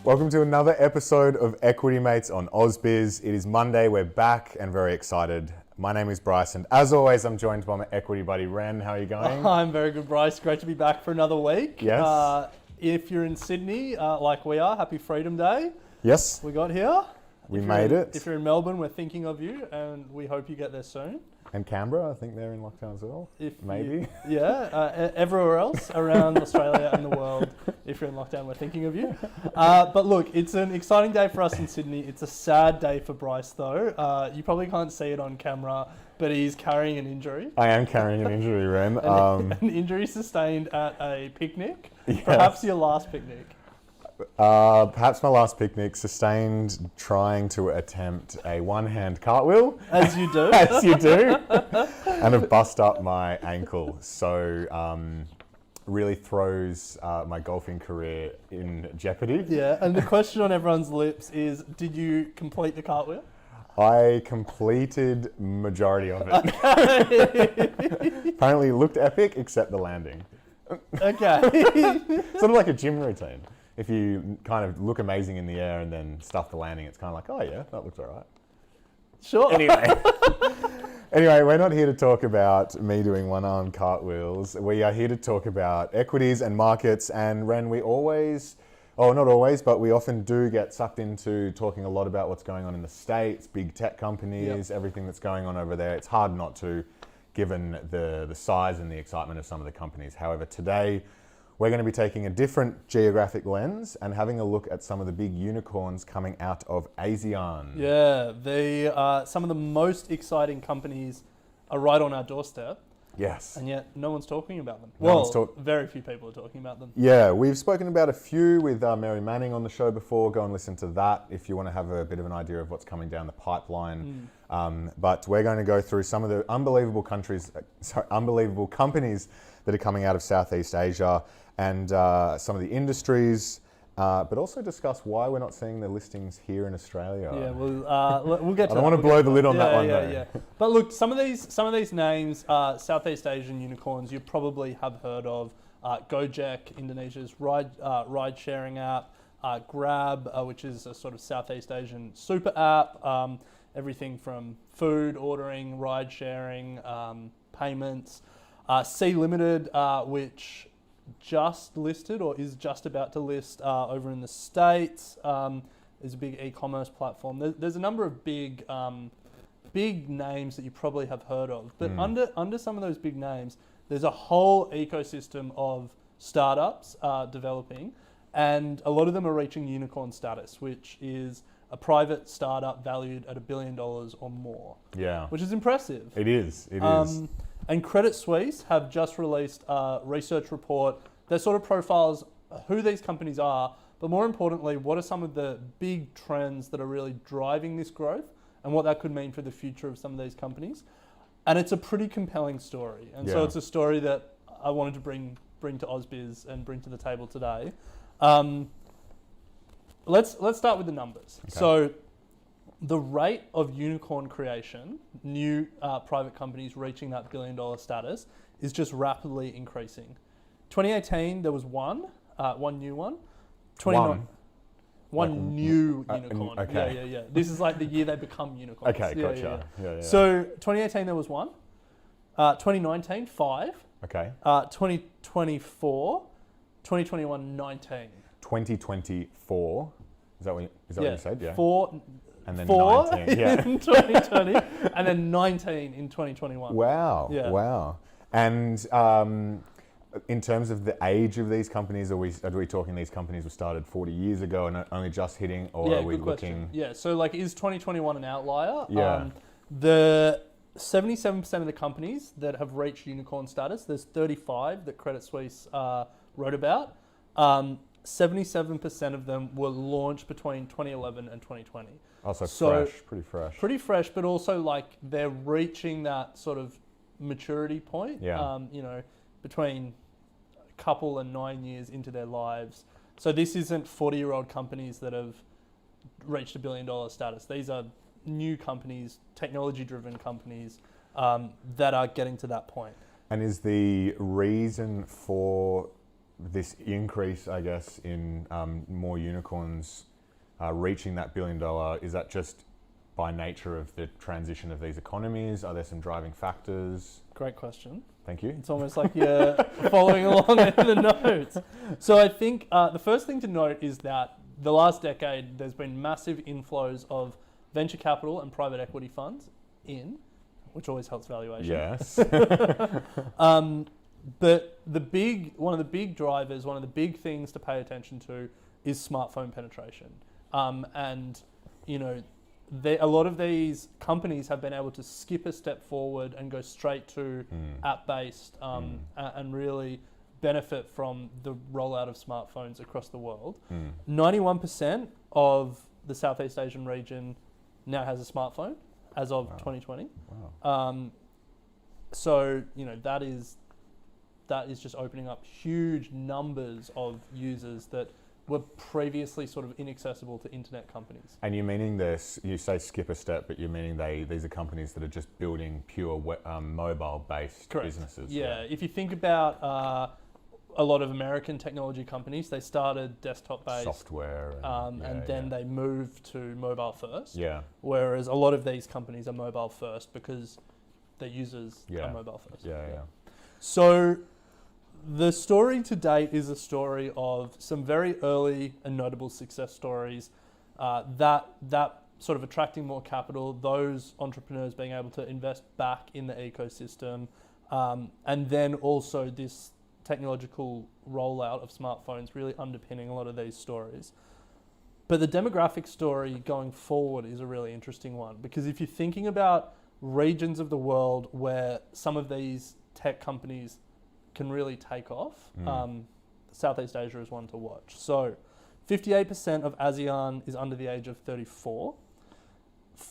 Welcome to another episode of Equity Mates on AusBiz. It is Monday, we're back and very excited. My name is Bryce and as always I'm joined by my equity buddy Ren. How are you going? I'm very good, Bryce. Great to be back for another week. Yes. If you're in Sydney, like we are, happy Freedom Day. Yes. We got here. We made it. If you're in Melbourne, we're thinking of you and we hope you get there soon. And Canberra, I think they're in lockdown as well. Maybe. Everywhere else around Australia and the world, if you're in lockdown, we're thinking of you. But look, it's an exciting day for us in Sydney. It's a sad day for Bryce though. You probably can't see it on camera, but he's carrying an injury. I am carrying an injury, Ren. An injury sustained at a picnic, Yes. Perhaps your last picnic. Perhaps my last picnic, sustained trying to attempt a one-hand cartwheel. As you do. As you do. And have bust up my ankle. So really throws my golfing career in jeopardy. Yeah, and the question on everyone's lips is, did you complete the cartwheel? I completed majority of it. Apparently it looked epic, except the landing. Okay. Sort of like a gym routine. If you kind of look amazing in the air and then stuff the landing, it's kind of like, oh yeah, that looks all right. Sure. Anyway, we're not here to talk about me doing one-arm cartwheels. We are here to talk about equities and markets. And Ren, we always, not always, but we often do get sucked into talking a lot about what's going on in the States, big tech companies, everything that's going on over there. It's hard not to, given the size and the excitement of some of the companies. However, today, we're going to be taking a different geographic lens and having a look at some of the big unicorns coming out of ASEAN. Yeah, some of the most exciting companies are right on our doorstep. Yes. And yet no one's talking about them. Very few people are talking about them. Yeah, we've spoken about a few with Mary Manning on the show before. Go and listen to that if you want to have a bit of an idea of what's coming down the pipeline. But we're going to go through some of the unbelievable companies that are coming out of Southeast Asia and some of the industries, but also discuss why we're not seeing the listings here in Australia. Yeah, we'll get to that. I don't want to blow the lid on that one though. Yeah. But look, some of these names, Southeast Asian unicorns, you probably have heard of. Gojek, Indonesia's ride sharing app. Grab, which is a sort of Southeast Asian super app. Everything from food ordering, ride sharing, payments. Sea Limited, which just listed or is just about to list over in the States, is a big e-commerce platform. There's a number of big names that you probably have heard of, but under some of those big names, there's a whole ecosystem of startups developing, and a lot of them are reaching unicorn status, which is a private startup valued at $1 billion or more. Yeah. Which is impressive. It is. And Credit Suisse have just released a research report that sort of profiles who these companies are, but more importantly, what are some of the big trends that are really driving this growth and what that could mean for the future of some of these companies. And it's a pretty compelling story. And so it's a story that I wanted to bring to AusBiz and bring to the table today. Let's start with the numbers. Okay. So the rate of unicorn creation, new private companies reaching that $1 billion status, is just rapidly increasing. 2018, there was one new one. One new unicorn. Okay. Yeah. This is like the year they become unicorns. Okay, gotcha. Yeah. So 2018, there was one. 2019, 5. Okay. 2024, 2021, 19. 2024. Is that what you said? Yeah. 4. And then 4 19. Yeah. in 2020, and then 19 in 2021. Wow. Yeah. Wow. And in terms of the age of these companies, are we talking these companies were started 40 years ago and only just hitting, or are we looking? Yeah. So like, is 2021 an outlier? Yeah. The 77% of the companies that have reached unicorn status, there's 35 that Credit Suisse wrote about. 77% of them were launched between 2011 and 2020. Also fresh, pretty fresh. Pretty fresh, but also like they're reaching that sort of maturity point, between a couple and 9 years into their lives. So this isn't 40-year-old companies that have reached $1 billion status. These are new companies, technology-driven companies that are getting to that point. And is the reason for this increase, I guess, in more unicorns reaching that $1 billion, is that just by nature of the transition of these economies? Are there some driving factors? Great question. Thank you. It's almost like you're following along in the notes. So I think the first thing to note is that the last decade, there's been massive inflows of venture capital and private equity funds which always helps valuation. Yes. But one of the big drivers, one of the big things to pay attention to is smartphone penetration. And, you know, a lot of these companies have been able to skip a step forward and go straight to app-based and really benefit from the rollout of smartphones across the world. 91% of the Southeast Asian region now has a smartphone as of 2020. Wow. So, you know, that is just opening up huge numbers of users that were previously sort of inaccessible to internet companies. And you're meaning this, you say skip a step, but you're meaning these are companies that are just building pure mobile-based businesses. Yeah, if you think about a lot of American technology companies, they started desktop-based software, and then they moved to mobile first. Yeah. Whereas a lot of these companies are mobile first because their users are mobile first. Yeah. So the story to date is a story of some very early and notable success stories that sort of attracting more capital, those entrepreneurs being able to invest back in the ecosystem, and then also this technological rollout of smartphones really underpinning a lot of these stories. But the demographic story going forward is a really interesting one, because if you're thinking about regions of the world where some of these tech companies can really take off, Southeast Asia is one to watch. So 58% of ASEAN is under the age of 34.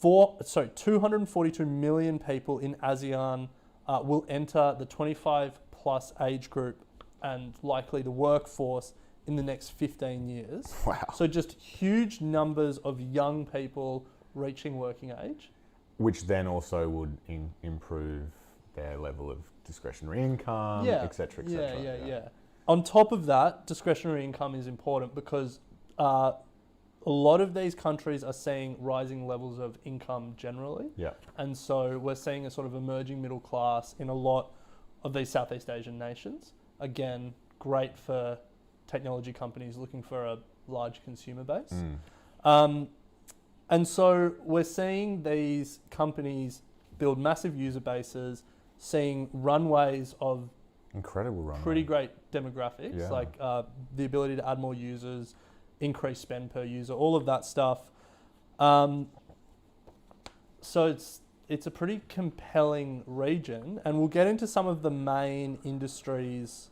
242 million people in ASEAN will enter the 25 plus age group and likely the workforce in the next 15 years. Wow. So just huge numbers of young people reaching working age. Which then also would improve their level of discretionary income, et cetera, et cetera. Yeah. On top of that, discretionary income is important because a lot of these countries are seeing rising levels of income generally. Yeah. And so we're seeing a sort of emerging middle class in a lot of these Southeast Asian nations. Again, great for technology companies looking for a large consumer base. And so we're seeing these companies build massive user bases, seeing runways of incredible runway. Pretty great demographics, like the ability to add more users, increase spend per user, all of that stuff. So it's a pretty compelling region, and we'll get into some of the main industries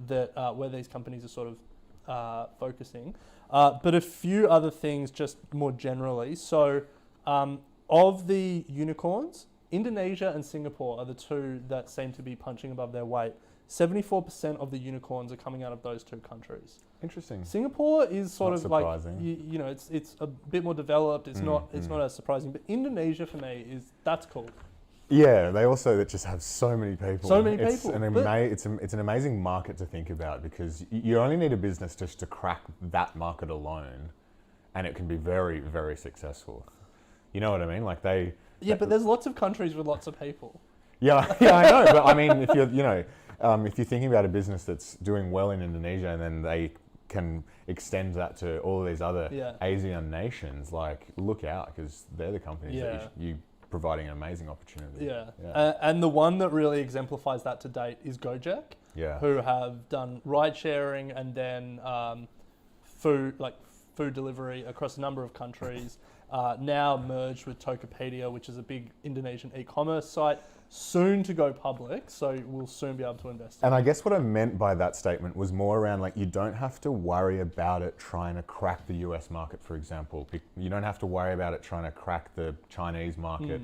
that where these companies are sort of focusing. But a few other things just more generally. So of the unicorns, Indonesia and Singapore are the two that seem to be punching above their weight. 74% of the unicorns are coming out of those two countries. Interesting. Singapore is sort of like, surprising. you know, it's a bit more developed. It's not as surprising. But Indonesia for me that's cool. Yeah, they also just have so many people. So many it's people. It's an amazing market to think about, because you only need a business just to crack that market alone, and it can be very, very successful. You know what I mean? Like they. Yeah, but there's lots of countries with lots of people. Yeah, I know. But I mean, if if you're thinking about a business that's doing well in Indonesia and then they can extend that to all of these other ASEAN nations, like look out, because they're the companies that you providing an amazing opportunity. And the one that really exemplifies that to date is Gojek, who have done ride sharing and then food delivery across a number of countries. Now merged with Tokopedia, which is a big Indonesian e-commerce site, soon to go public, so we'll soon be able to invest in. And I guess what I meant by that statement was more around, like, you don't have to worry about it trying to crack the US market, for example. You don't have to worry about it trying to crack the Chinese market.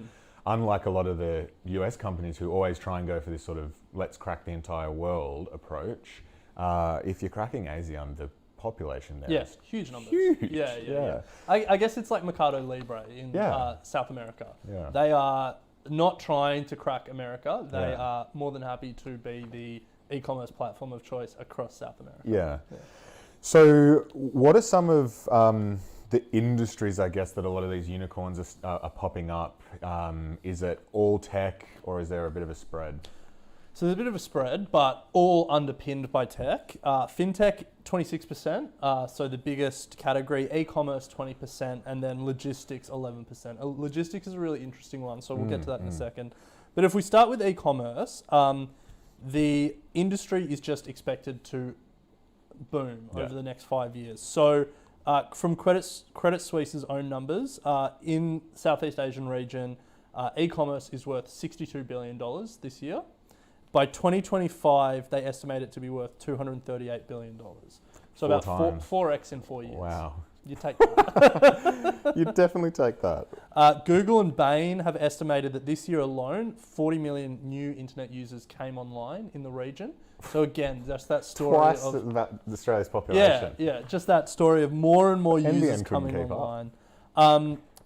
Unlike a lot of the US companies who always try and go for this sort of let's crack the entire world approach. If you're cracking ASEAN, population there. Yes, huge numbers. Huge. Yeah. I guess it's like Mercado Libre in South America. Yeah. They are not trying to crack America. They are more than happy to be the e-commerce platform of choice across South America. Yeah. So what are some of the industries, I guess, that a lot of these unicorns are popping up? Is it all tech, or is there a bit of a spread? So there's a bit of a spread, but all underpinned by tech. Fintech, 26%, so the biggest category. E-commerce, 20%, and then logistics, 11%. Logistics is a really interesting one, so we'll get to that in a second. But if we start with e-commerce, the industry is just expected to boom over the next 5 years. So from Credit Suisse's own numbers, in Southeast Asian region, e-commerce is worth $62 billion this year. By 2025, they estimate it to be worth $238 billion. So about 4x in 4 years. Wow. You take that. You definitely take that. Google and Bain have estimated that this year alone, 40 million new internet users came online in the region. So again, just that story Twice of that Australia's population. Yeah, just that story of more and more users coming online.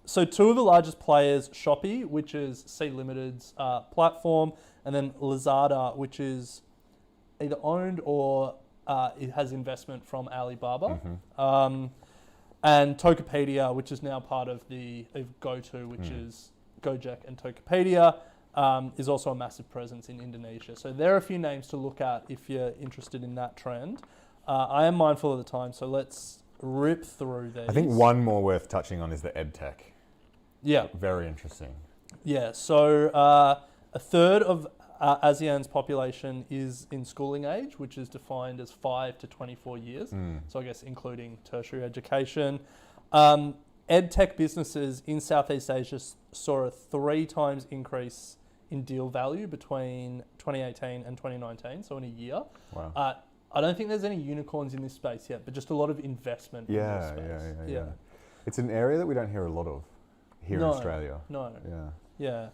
So two of the largest players, Shopee, which is Sea Limited's platform, and then Lazada, which is either owned or it has investment from Alibaba. And Tokopedia, which is now part of GoTo, which is Gojek and Tokopedia, is also a massive presence in Indonesia. So there are a few names to look at if you're interested in that trend. I am mindful of the time, so let's rip through these. I think one more worth touching on is the EdTech. Yeah. Very interesting. Yeah, so a third of ASEAN's population is in schooling age, which is defined as 5 to 24 years. So I guess including tertiary education. EdTech businesses in Southeast Asia saw a 3 times increase in deal value between 2018 and 2019, so in a year. Wow. I don't think there's any unicorns in this space yet, but just a lot of investment in this space. Yeah. It's an area that we don't hear a lot of here in Australia. No. Yeah.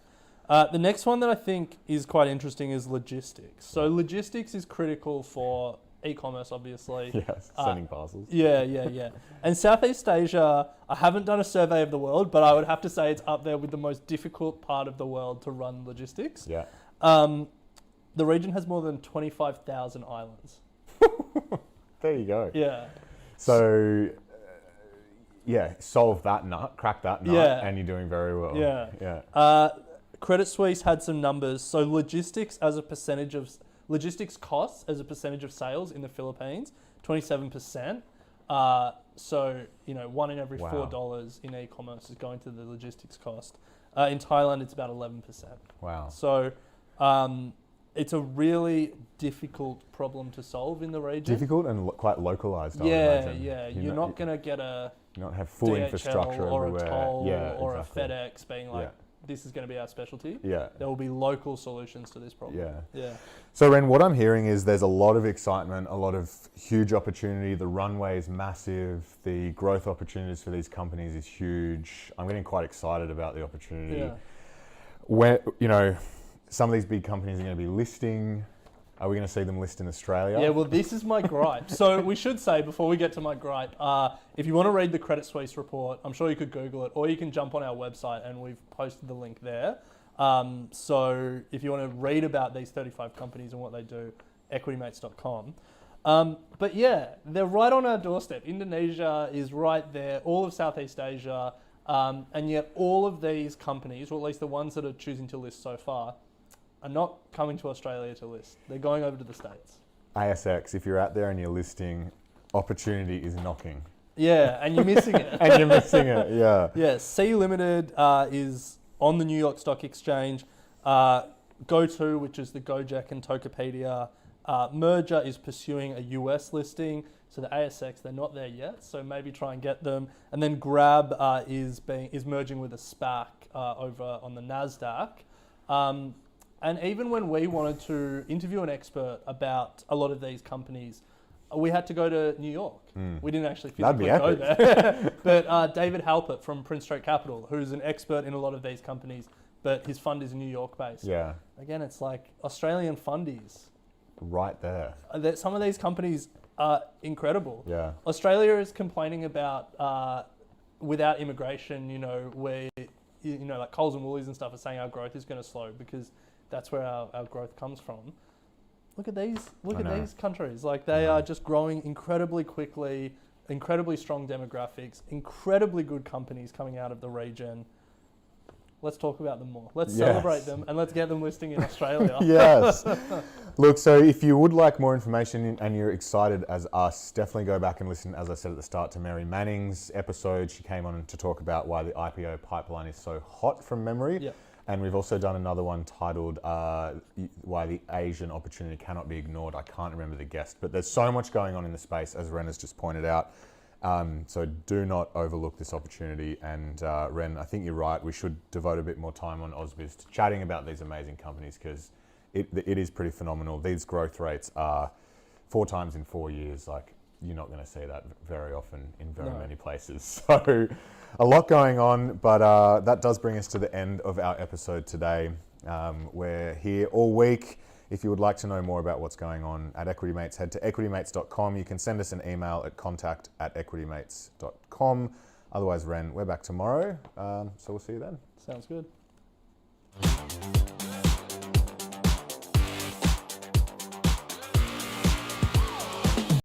The next one that I think is quite interesting is logistics. So logistics is critical for e-commerce, obviously. Yes, sending parcels. Yeah. And Southeast Asia, I haven't done a survey of the world, but I would have to say it's up there with the most difficult part of the world to run logistics. Yeah. The region has more than 25,000 islands. There you go. Yeah. So, solve that nut, crack that nut, and you're doing very well. Yeah. Credit Suisse had some numbers. So logistics costs as a percentage of sales in the Philippines, 27%. So, 1 in every $4 in e-commerce is going to the logistics cost. In Thailand, it's about 11%. Wow. So, it's a really difficult problem to solve in the region. Difficult and quite localized, I would imagine. You're not going to get a not have full DHL infrastructure or everywhere. a toll or exactly. a FedEx being like, this is going to be our specialty. Yeah. There will be local solutions to this problem. Yeah. So Ren, what I'm hearing is there's a lot of excitement, a lot of huge opportunity. The runway is massive. The growth opportunities for these companies is huge. I'm getting quite excited about the opportunity. Yeah. Where, some of these big companies are going to be listing. Are we going to see them list in Australia? Yeah, well, this is my gripe. So we should say, before we get to my gripe, if you want to read the Credit Suisse report, I'm sure you could Google it, or you can jump on our website and we've posted the link there. So if you want to read about these 35 companies and what they do, equitymates.com. But yeah, they're right on our doorstep. Indonesia is right there, all of Southeast Asia, and yet all of these companies, or at least the ones that are choosing to list so far, are not coming to Australia to list. They're going over to the States. ASX, if you're out there and you're listing, opportunity is knocking. Yeah, and you're missing it. Yeah, Sea Limited is on the New York Stock Exchange. GoTo, which is the Gojek and Tokopedia merger, is pursuing a US listing. So the ASX, they're not there yet, so maybe try and get them. And then Grab is merging with a SPAC over on the NASDAQ. And even when we wanted to interview an expert about a lot of these companies, we had to go to New York. We didn't actually physically go there. But David Halpert from Prince Street Capital, who's an expert in a lot of these companies, but his fund is New York based. Yeah. Again, it's like Australian fundies. Right there. Some of these companies incredible. Yeah. Australia is complaining about without immigration, where like Coles and Woolies and stuff are saying our growth is going to slow because that's where our growth comes from. Look at these countries. Like they are just growing incredibly quickly, incredibly strong demographics, incredibly good companies coming out of the region. Let's talk about them more. Let's celebrate them and let's get them listing in Australia. Yes. Look, so if you would like more information and you're excited as us, definitely go back and listen, as I said at the start, to Mary Manning's episode. She came on to talk about why the IPO pipeline is so hot from memory. Yep. And we've also done another one titled Why the Asian Opportunity Cannot Be Ignored. I can't remember the guest, but there's so much going on in the space, as Ren has just pointed out. So do not overlook this opportunity. And Ren, I think you're right. We should devote a bit more time on AusBiz to chatting about these amazing companies because it is pretty phenomenal. These growth rates are 4 times in 4 years. Like, you're not going to see that very often in very many places. So a lot going on, but that does bring us to the end of our episode today. We're here all week. If you would like to know more about what's going on at Equity Mates, head to equitymates.com. You can send us an email at contact@equitymates.com. Otherwise, Ren, we're back tomorrow. So we'll see you then. Sounds good.